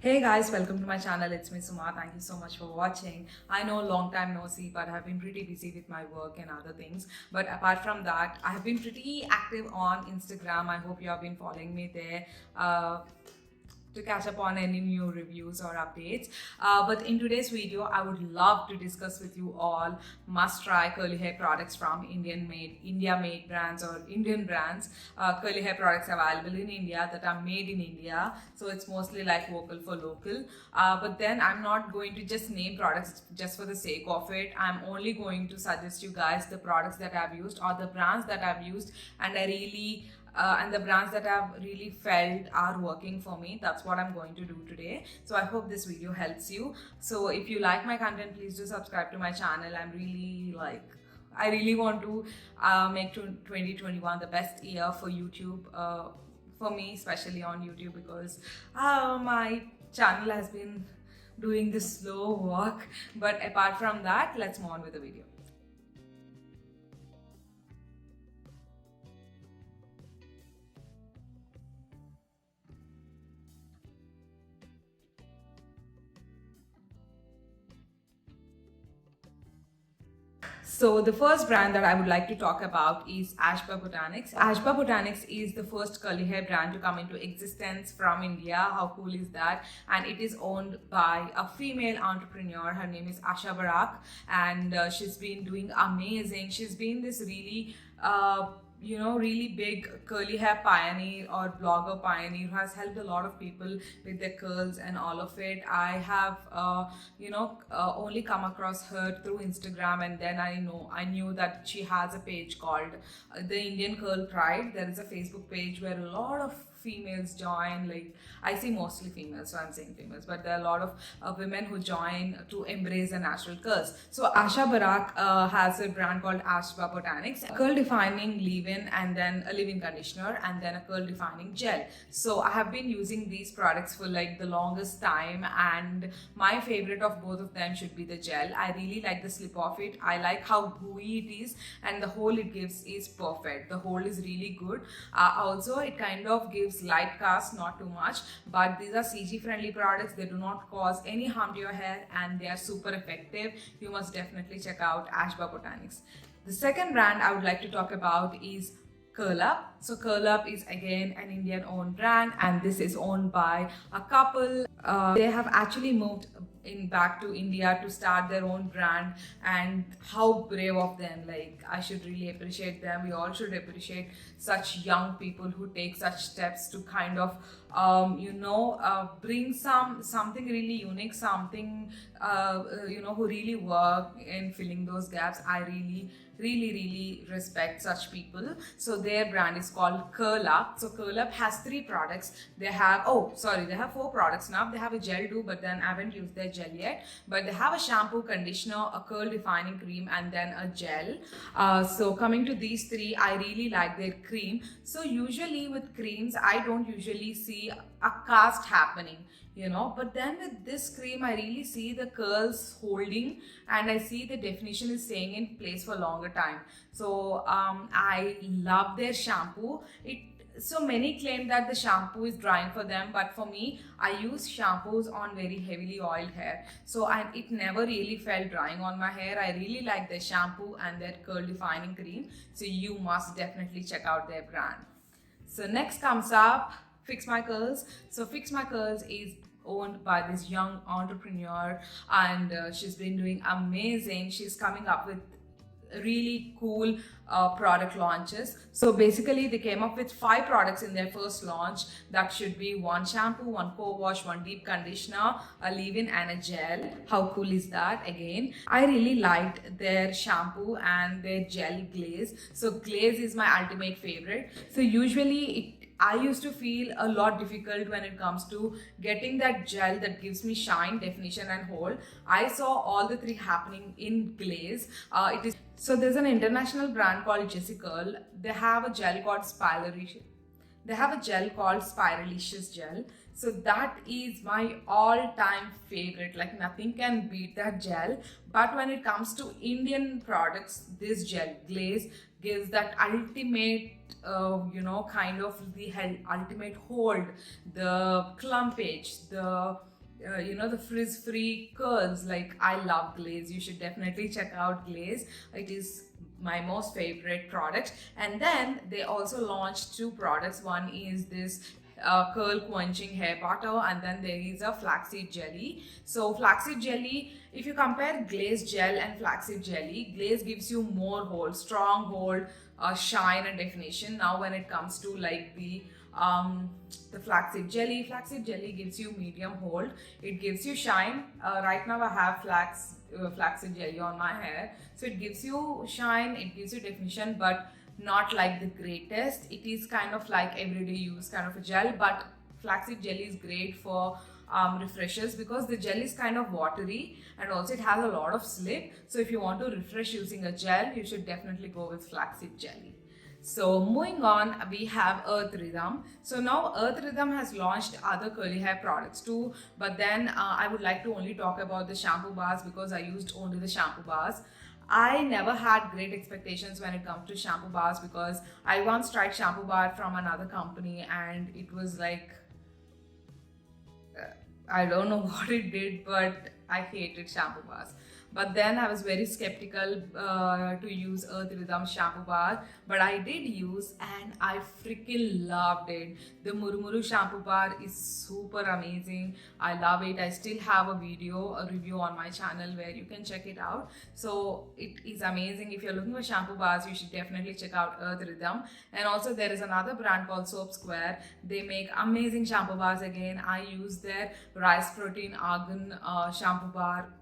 Hey guys, welcome to my channel. It's me Suma. Thank you so much for watching. I know long time no see, but I've been pretty busy with my work and other things. But apart from that, I have been pretty active on Instagram. I hope you have been following me there. To catch up on any new reviews or updates. But in today's video, I would love to discuss with you all must-try curly hair products from India-made brands or Indian brands. Curly hair products available in India that are made in India. So it's mostly like vocal for local. But then I'm not going to just name products just for the sake of it. I'm only going to suggest you guys the products that I've used or the brands that I've used, and and the brands that I've really felt are working for me. That's what I'm going to do today. So I hope this video helps you. So if you like my content, please do subscribe to my channel. I really want to make 2021 the best year for YouTube, for me, especially on YouTube, because my channel has been doing this slow walk. But apart from that, let's move on with the video. So the first brand that I would like to talk about is Ashba Botanics. Ashba Botanics is the first curly hair brand to come into existence from India. How cool is that? And it is owned by a female entrepreneur. Her name is Asha Barak, and she's been doing amazing. She's been this really big curly hair pioneer or blogger pioneer who has helped a lot of people with their curls and all of it. I have only come across her through Instagram, and then I knew that she has a page called the Indian Curl Pride. There is a Facebook page where a lot of females join. Like, I see mostly females, so I'm saying females, but there are a lot of women who join to embrace the natural curls. So Asha Barak has a brand called Ashba Botanics, a curl defining leave-in, and then a leave-in conditioner, and then a curl defining gel. So I have been using these products for like the longest time, and my favorite of both of them should be the gel. I really like the slip of it. I like how gooey it is, and the hole it gives is perfect. The hole is really good. Also, it kind of gives light cast, not too much, but these are CG friendly products. They do not cause any harm to your hair, and they are super effective. You must definitely check out Ashba Botanics. The second brand I would like to talk about is Curl Up. So Curl Up is again an Indian owned brand, and this is owned by a couple. They have actually moved back to India to start their own brand, and how brave of them. Like, I should really appreciate them. We all should appreciate such young people who take such steps to kind of bring something really unique, something who really work in filling those gaps. I really respect such people. So their brand is called Curl Up. So Curl Up has 3 products. They have 4 products now. They have a gel too, but then I haven't used their gel yet. But they have a shampoo, conditioner, a curl defining cream, and then a gel. So coming to these 3, I really like their cream. So usually with creams, I don't usually see a cast happening, but then with this cream, I really see the curls holding, and I see the definition is staying in place for longer time. So I love their shampoo. So many claim that the shampoo is drying for them, but for me, I use shampoos on very heavily oiled hair, so it never really felt drying on my hair. I really like their shampoo and their curl defining cream, so you must definitely check out their brand. So next comes up Fix My Curls. So Fix My Curls is owned by this young entrepreneur, and she's been doing amazing. She's coming up with really cool product launches. So basically, they came up with 5 products in their first launch. That should be 1 shampoo, 1 co-wash, 1 deep conditioner, a leave-in, and a gel. How cool is that? Again, I really liked their shampoo and their gel glaze. So glaze is my ultimate favorite. So usually I used to feel a lot difficult when it comes to getting that gel that gives me shine, definition, and hold. I saw all the 3 happening in glaze. So there's an international brand called Jessie Curl. They have a gel called Spiralicious. Gel. So that is my all-time favorite. Like, nothing can beat that gel. But when it comes to Indian products, this gel glaze gives that ultimate kind of the ultimate hold, the clumpage, the frizz-free curls. Like, I love Glaze. You should definitely check out Glaze. It is my most favorite product. And then they also launched two products. One is this curl quenching hair butter, and then there is a flaxseed jelly. So flaxseed jelly, if you compare Glaze gel and flaxseed jelly, Glaze gives you more hold, strong hold, shine and definition. Now when it comes to like the flaxseed jelly gives you medium hold. It gives you shine. Right now I have flaxseed jelly on my hair, so it gives you shine, it gives you definition, but not like the greatest. It is kind of like everyday use kind of a gel, but flaxseed jelly is great for refreshers, because the gel is kind of watery and also it has a lot of slip. So if you want to refresh using a gel, you should definitely go with flaxseed jelly. So moving on, we have Earth Rhythm. So now Earth Rhythm has launched other curly hair products too, but then I would like to only talk about the shampoo bars, because I used only the shampoo bars. I never had great expectations when it comes to shampoo bars, because I once tried shampoo bar from another company and it was like, I don't know what it did, but I hated shampoo bars. But then I was very skeptical to use Earth Rhythm shampoo bar, but I did use and I freaking loved it. The Murumuru shampoo bar is super amazing. I love it. I still have a review on my channel where you can check it out. So it is amazing. If you're looking for shampoo bars, you should definitely check out Earth Rhythm. And also there is another brand called Soap Square. They make amazing shampoo bars again. I use their rice protein argan shampoo bar.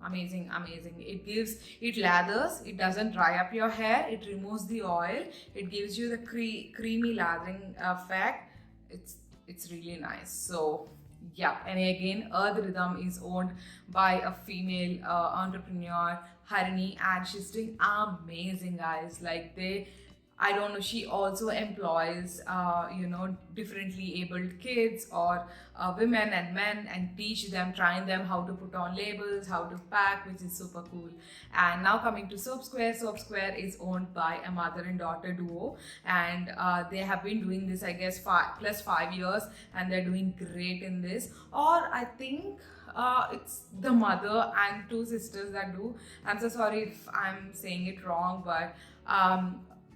Amazing. It lathers, it doesn't dry up your hair, it removes the oil, it gives you the creamy lathering effect. It's really nice. So yeah, and again, Earth Rhythm is owned by a female entrepreneur, Harini, and she's doing amazing, guys. Like, I don't know, she also employs, differently abled kids or women and men, and teach them, train them how to put on labels, how to pack, which is super cool. And now coming to Soap Square. Soap Square is owned by a mother and daughter duo, and they have been doing this, I guess, 5 years, and they're doing great in this. Or I think it's the mother and two sisters that do. I'm so sorry if I'm saying it wrong, but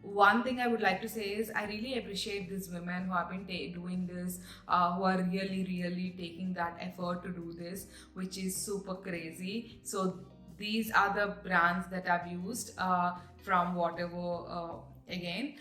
one thing I would like to say is I really appreciate these women who have been doing this, who are really taking that effort to do this, which is super crazy. So these are the brands that I've used from whatever again.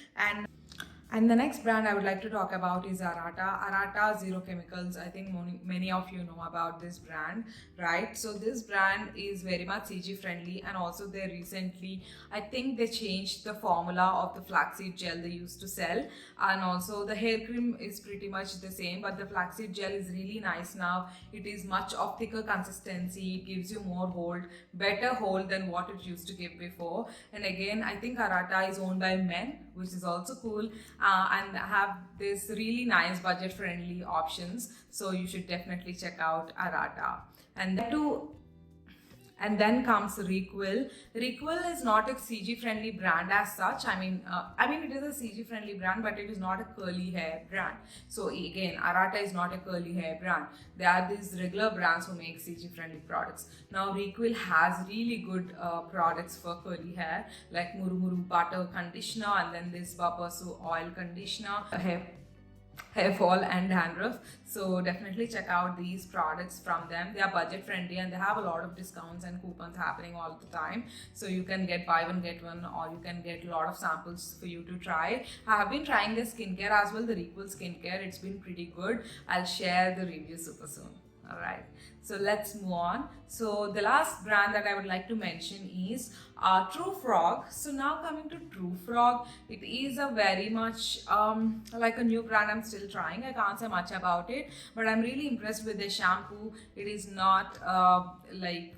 And the next brand I would like to talk about is Arata. Arata Zero Chemicals. I think many of you know about this brand, right? So this brand is very much CG friendly, and also they recently, I think they changed the formula of the flaxseed gel they used to sell, and also the hair cream is pretty much the same, but the flaxseed gel is really nice now. It is much of thicker consistency, it gives you more hold, better hold than what it used to give before. And again, I think Arata is owned by men, which is also cool. And have this really nice budget friendly options, so you should definitely check out Arata. And then comes Requil. Requil is not a CG friendly brand as such. I mean it is a CG friendly brand, but it is not a curly hair brand. So again, Arata is not a curly hair brand. There are these regular brands who make CG friendly products. Now Requil has really good products for curly hair, like Murumuru butter conditioner, and then this Bapasu oil conditioner, hair fall and dandruff. So definitely check out these products from them. They are budget friendly and they have a lot of discounts and coupons happening all the time, so you can get buy one get one, or you can get a lot of samples for you to try. I have been trying their skincare as well, the Requil skincare. It's been pretty good. I'll share the review super soon. Alright, so let's move on. So the last brand that I would like to mention is True Frog. So now coming to True Frog, it is a very much like a new brand. I'm still trying. I can't say much about it, but I'm really impressed with the shampoo. It is not like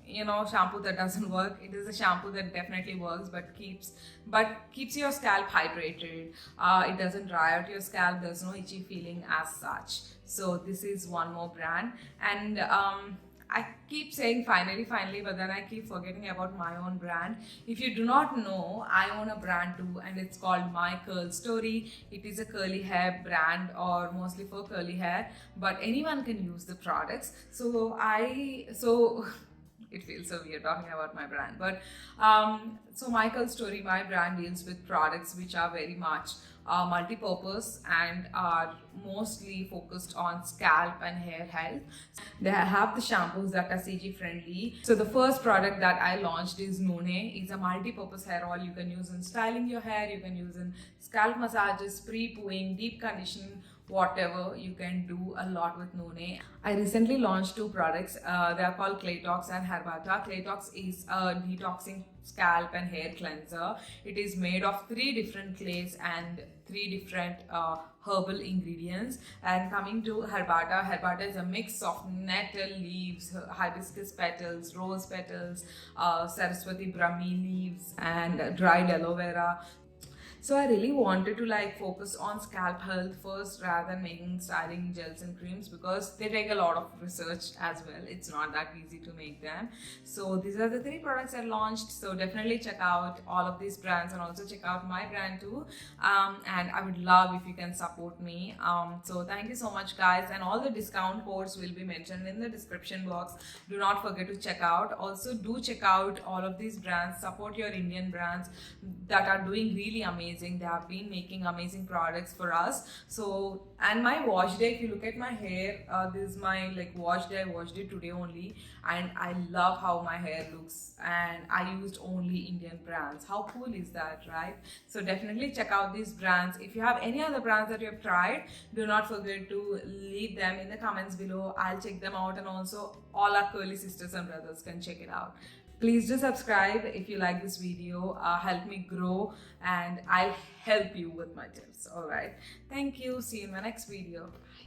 shampoo that doesn't work. It is a shampoo that definitely works, but keeps your scalp hydrated. It doesn't dry out your scalp. There's no itchy feeling as such. So this is one more brand, and I keep saying finally, but then I keep forgetting about my own brand. If you do not know, I own a brand too, and it's called My Curl Story. It is a curly hair brand, or mostly for curly hair, but anyone can use the products. So it feels so weird talking about my brand, but so My Curl Story, my brand, deals with products which are very much multi-purpose and are mostly focused on scalp and hair health. They have the shampoos that are CG friendly. So the first product that I launched is Nune. It's a multi-purpose hair oil you can use in styling your hair, you can use in scalp massages, pre-pooing, deep conditioning, whatever. You can do a lot with Nune. I recently launched two products. They are called Claytox and Herbata. Claytox is a detoxing scalp and hair cleanser. It is made of 3 different clays and 3 different herbal ingredients. And coming to Herbata, Herbata is a mix of nettle leaves, hibiscus petals, rose petals, Saraswati Brahmi leaves, and dried aloe vera. So I really wanted to like focus on scalp health first rather than making styling gels and creams, because they take a lot of research as well. It's not that easy to make them. So these are the 3 products I launched. So definitely check out all of these brands and also check out my brand too. And I would love if you can support me. So thank you so much, guys. And all the discount codes will be mentioned in the description box. Do not forget to check out. Also do check out all of these brands. Support your Indian brands that are doing really amazing. They have been making amazing products for us. So, and my wash day, if you look at my hair, this is my like wash day. I washed it today only, and I love how my hair looks, and I used only Indian brands. How cool is that, right? So definitely check out these brands. If you have any other brands that you have tried, do not forget to leave them in the comments below. I'll check them out, and also all our curly sisters and brothers can check it out. Please do subscribe if you like this video. Help me grow, and I'll help you with my tips. All right. Thank you. See you in my next video. Bye.